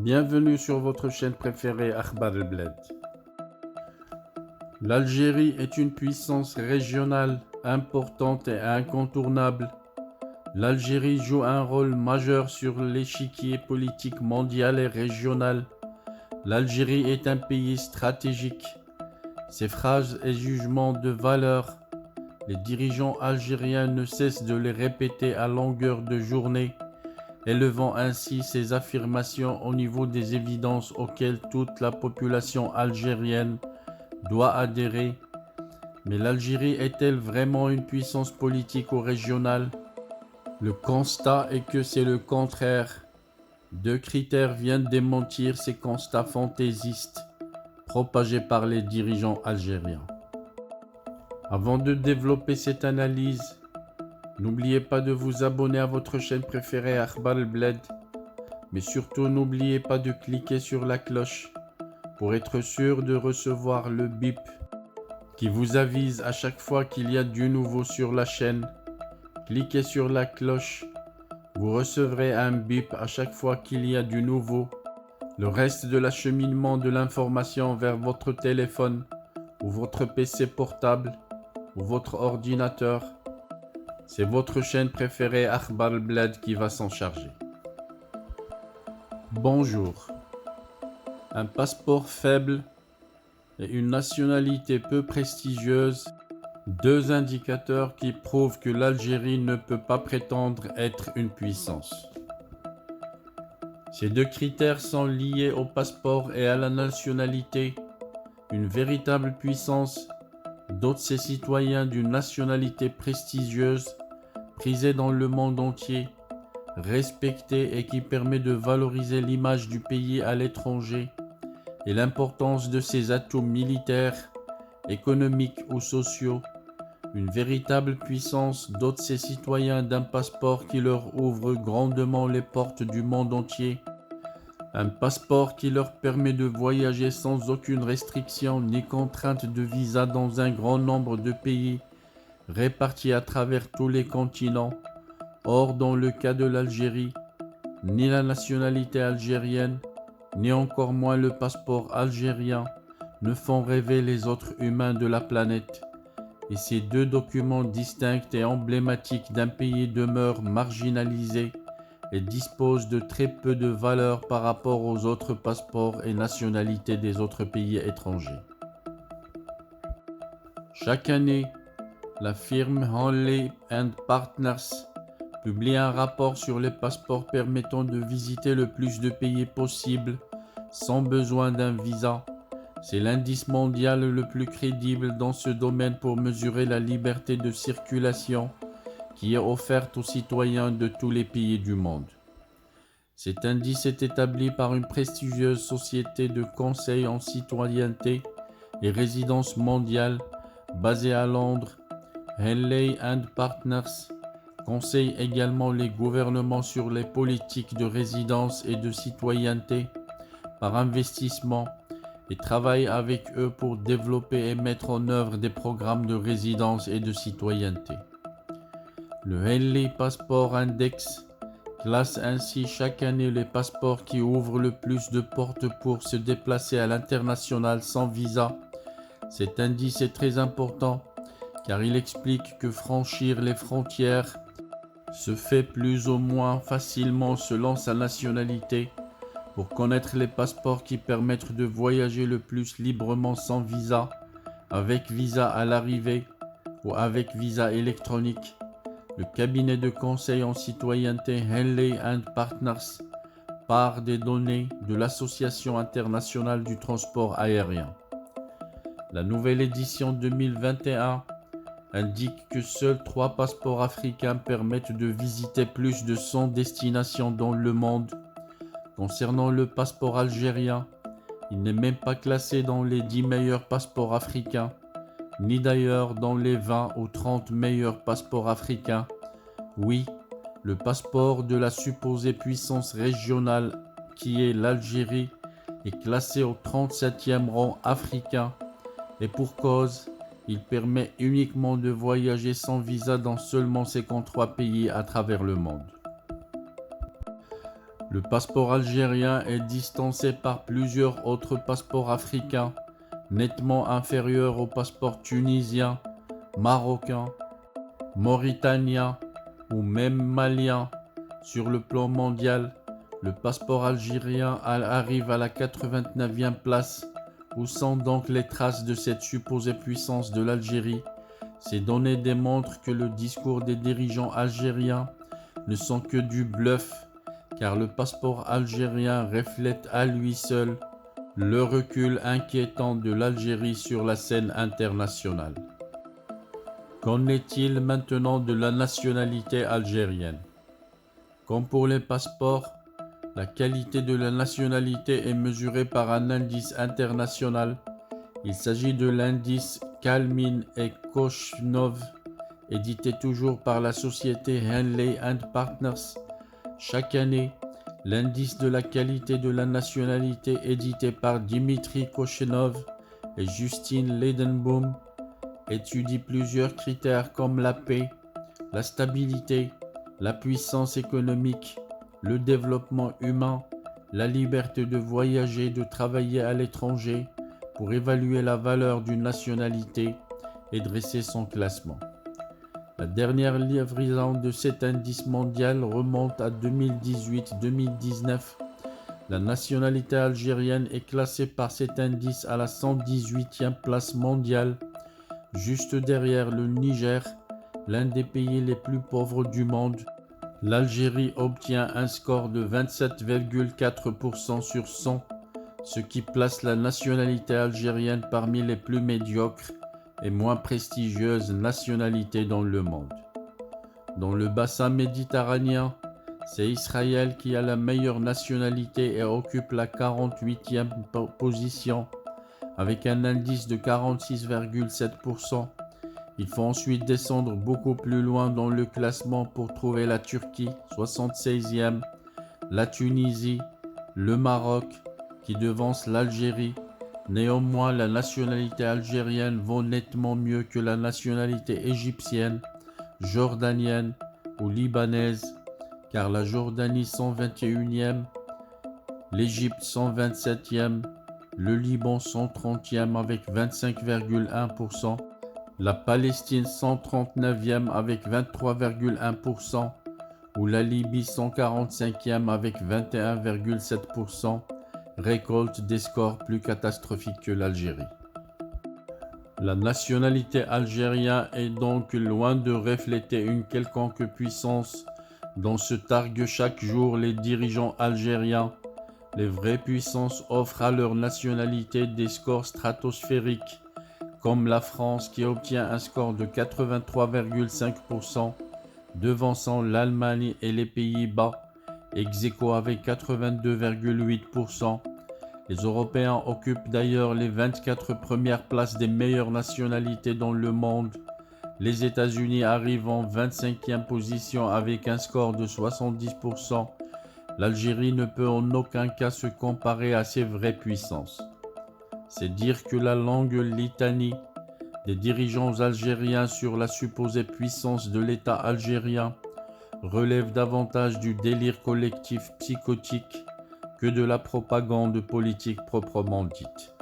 Bienvenue sur votre chaîne préférée Akhbar El Bled. L'Algérie est une puissance régionale importante et incontournable. L'Algérie joue un rôle majeur sur l'échiquier politique mondial et régional. L'Algérie est un pays stratégique. Ses phrases et jugements de valeur, les dirigeants algériens ne cessent de les répéter à longueur de journée, élevant ainsi ses affirmations au niveau des évidences auxquelles toute la population algérienne doit adhérer. Mais l'Algérie est-elle vraiment une puissance politique ou régionale? Le constat est que c'est le contraire. Deux critères viennent démentir ces constats fantaisistes propagés par les dirigeants algériens. Avant de développer cette analyse, n'oubliez pas de vous abonner à votre chaîne préférée Akhbar El Bled, mais surtout n'oubliez pas de cliquer sur la cloche pour être sûr de recevoir le bip qui vous avise à chaque fois qu'il y a du nouveau sur la chaîne. Cliquez sur la cloche, vous recevrez un bip à chaque fois qu'il y a du nouveau. Le reste de l'acheminement de l'information vers votre téléphone ou votre PC portable ou votre ordinateur, c'est votre chaîne préférée Akhbar El Bled qui va s'en charger. Bonjour. Un passeport faible et une nationalité peu prestigieuse, deux indicateurs qui prouvent que l'Algérie ne peut pas prétendre être une puissance. Ces deux critères sont liés au passeport et à la nationalité. Une véritable puissance dote ses citoyens d'une nationalité prestigieuse, prisée dans le monde entier, respectée et qui permet de valoriser l'image du pays à l'étranger et l'importance de ses atouts militaires, économiques ou sociaux. Une véritable puissance dote ses citoyens d'un passeport qui leur ouvre grandement les portes du monde entier. Un passeport qui leur permet de voyager sans aucune restriction ni contrainte de visa dans un grand nombre de pays répartis à travers tous les continents. Or, dans le cas de l'Algérie, ni la nationalité algérienne, ni encore moins le passeport algérien ne font rêver les autres humains de la planète. Et ces deux documents distincts et emblématiques d'un pays demeurent marginalisés et disposent de très peu de valeur par rapport aux autres passeports et nationalités des autres pays étrangers. Chaque année, la firme Henley & Partners publie un rapport sur les passeports permettant de visiter le plus de pays possible sans besoin d'un visa. C'est l'indice mondial le plus crédible dans ce domaine pour mesurer la liberté de circulation qui est offerte aux citoyens de tous les pays du monde. Cet indice est établi par une prestigieuse société de conseil en citoyenneté et résidence mondiale basée à Londres. Henley & Partners conseille également les gouvernements sur les politiques de résidence et de citoyenneté par investissement et travaille avec eux pour développer et mettre en œuvre des programmes de résidence et de citoyenneté. Le Henley Passport Index classe ainsi chaque année les passeports qui ouvrent le plus de portes pour se déplacer à l'international sans visa. Cet indice est très important car il explique que franchir les frontières se fait plus ou moins facilement selon sa nationalité. Pour connaître les passeports qui permettent de voyager le plus librement sans visa, avec visa à l'arrivée ou avec visa électronique, le cabinet de conseil en citoyenneté Henley & Partners part des données de l'Association internationale du transport aérien. La nouvelle édition 2021 indique que seuls 3 passeports africains permettent de visiter plus de 100 destinations dans le monde. Concernant le passeport algérien, il n'est même pas classé dans les 10 meilleurs passeports africains, ni d'ailleurs dans les 20 ou 30 meilleurs passeports africains. Oui, le passeport de la supposée puissance régionale qui est l'Algérie est classé au 37e rang africain et pour cause, il permet uniquement de voyager sans visa dans seulement 53 pays à travers le monde. Le passeport algérien est distancé par plusieurs autres passeports africains, nettement inférieurs au passeport tunisien, marocain, mauritanien ou même malien. Sur le plan mondial, le passeport algérien arrive à la 89e place. Où sont donc les traces de cette supposée puissance de l'Algérie? Ces données démontrent que le discours des dirigeants algériens ne sont que du bluff, car le passeport algérien reflète à lui seul le recul inquiétant de l'Algérie sur la scène internationale. Qu'en est-il maintenant de la nationalité algérienne? Comme pour les passeports, la qualité de la nationalité est mesurée par un indice international. Il s'agit de l'indice Kalmin et Koshnov, édité toujours par la société Henley & Partners. Chaque année, l'indice de la qualité de la nationalité édité par Dimitri Koshenov et Justine Leidenboom étudie plusieurs critères comme la paix, la stabilité, la puissance économique, le développement humain, la liberté de voyager et de travailler à l'étranger pour évaluer la valeur d'une nationalité et dresser son classement. La dernière livraison de cet indice mondial remonte à 2018-2019. La nationalité algérienne est classée par cet indice à la 118e place mondiale, juste derrière le Niger, l'un des pays les plus pauvres du monde. L'Algérie obtient un score de 27,4% sur 100, ce qui place la nationalité algérienne parmi les plus médiocres et moins prestigieuses nationalités dans le monde. Dans le bassin méditerranéen, c'est Israël qui a la meilleure nationalité et occupe la 48e position avec un indice de 46,7%. Il faut ensuite descendre beaucoup plus loin dans le classement pour trouver la Turquie, 76e, la Tunisie, le Maroc, qui devance l'Algérie. Néanmoins, la nationalité algérienne vaut nettement mieux que la nationalité égyptienne, jordanienne ou libanaise, car la Jordanie 121e, l'Égypte 127e, le Liban 130e avec 25,1%, la Palestine 139e avec 23,1% ou la Libye 145e avec 21,7% récolte des scores plus catastrophiques que l'Algérie. La nationalité algérienne est donc loin de refléter une quelconque puissance dont se targuent chaque jour les dirigeants algériens. Les vraies puissances offrent à leur nationalité des scores stratosphériques, comme la France qui obtient un score de 83,5%, devançant l'Allemagne et les Pays-Bas, ex-aequo avec 82,8%. Les Européens occupent d'ailleurs les 24 premières places des meilleures nationalités dans le monde. Les États-Unis arrivent en 25e position avec un score de 70%. L'Algérie ne peut en aucun cas se comparer à ces vraies puissances. C'est dire que la longue litanie des dirigeants algériens sur la supposée puissance de l'État algérien relève davantage du délire collectif psychotique que de la propagande politique proprement dite.